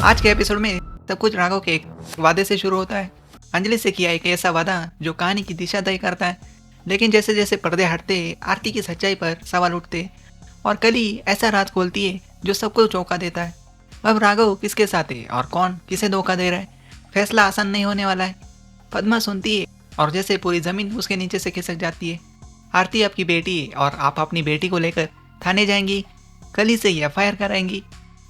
आज के एपिसोड में सब कुछ राघव के एक वादे से शुरू होता है। अंजलि से किया एक ऐसा वादा जो कहानी की दिशा तय करता है। लेकिन जैसे जैसे पर्दे हटते, आरती की सच्चाई पर सवाल उठते और कली ऐसा राज खोलती है जो सबको चौंका देता है। अब राघव किसके साथ है और कौन किसे धोखा दे रहा है, फैसला आसान नहीं होने वाला है। पद्मा सुनती है और जैसे पूरी जमीन उसके नीचे से खिसक जाती है। आरती आपकी बेटी है और आप अपनी बेटी को लेकर थाने जाएंगी, कली से एफआईआर कराएंगी।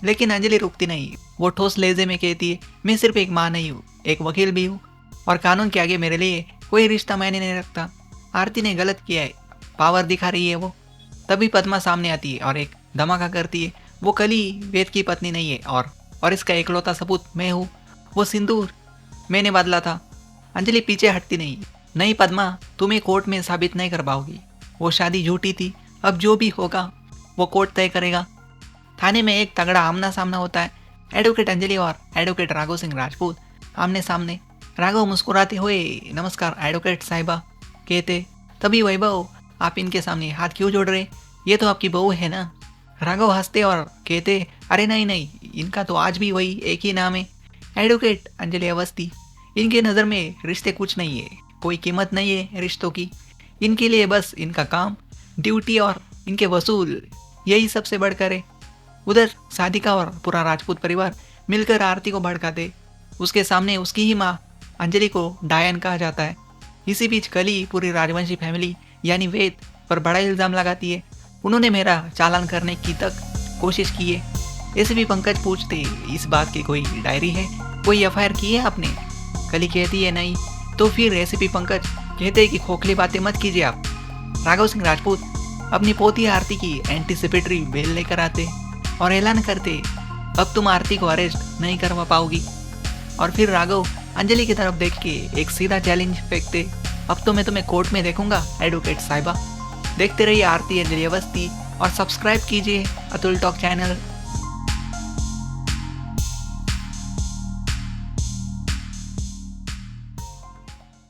लेकिन अंजलि रुकती नहीं। वो ठोस लहजे में कहती है, मैं सिर्फ एक माँ नहीं हूँ, एक वकील भी हूँ और कानून के आगे मेरे लिए कोई रिश्ता मायने नहीं रखता। आरती ने गलत किया है, पावर दिखा रही है वो। तभी पद्मा सामने आती है और एक धमाका करती है। वो कली वेद की पत्नी नहीं है और इसका एकलौता सबूत मैं हूँ। वो सिंदूर मैंने बदला था। अंजलि पीछे हटती नहीं। नहीं पद्मा, तुम्हें कोर्ट में साबित नहीं कर पाओगी। वो शादी झूठी थी। अब जो भी होगा वो कोर्ट तय करेगा। थाने में एक तगड़ा आमना सामना होता है। एडवोकेट अंजलि और एडवोकेट राघव सिंह राजपूत आमने सामने। राघव मुस्कुराते हुए, नमस्कार एडवोकेट साहिबा कहते। तभी वैभव, आप इनके सामने हाथ क्यों जोड़ रहे, ये तो आपकी बहू है ना। राघव हंसते और कहते, अरे नहीं नहीं, इनका तो आज भी वही एक ही नाम है, एडवोकेट अंजलि अवस्थी। इनके नज़र में रिश्ते कुछ नहीं है, कोई कीमत नहीं है रिश्तों की। इनके लिए बस इनका काम, ड्यूटी और इनके वसूल, यही सबसे बढ़कर है। उधर साधिका और पूरा राजपूत परिवार मिलकर आरती को भड़काते। उसके सामने उसकी ही माँ अंजलि को डायन कहा जाता है। इसी बीच कली पूरी राजवंशी फैमिली यानी वेद पर बड़ा इल्ज़ाम लगाती है। उन्होंने मेरा चालान करने की तक कोशिश की है। एसीपी पंकज पूछते, इस बात की कोई डायरी है, कोई एफआईआर की है आपने? कली कहती है नहीं। तो फिर एसीपी पंकज कहते हैं कि खोखली बातें मत कीजिए आप। राघव सिंह राजपूत अपनी पोती आरती की एंटीसिपेटरी बेल लेकर आते और ऐलान करते, अब तुम आरती को अरेस्ट नहीं करवा पाओगी। और फिर राघव अंजलि की तरफ देख के एक सीधा चैलेंज फेंकते, अब तो मैं तुम्हें कोर्ट में देखूंगा एडवोकेट साहिबा। देखते रहिए आरती अंजलि अवस्थी और सब्सक्राइब कीजिए अतुल टॉक चैनल।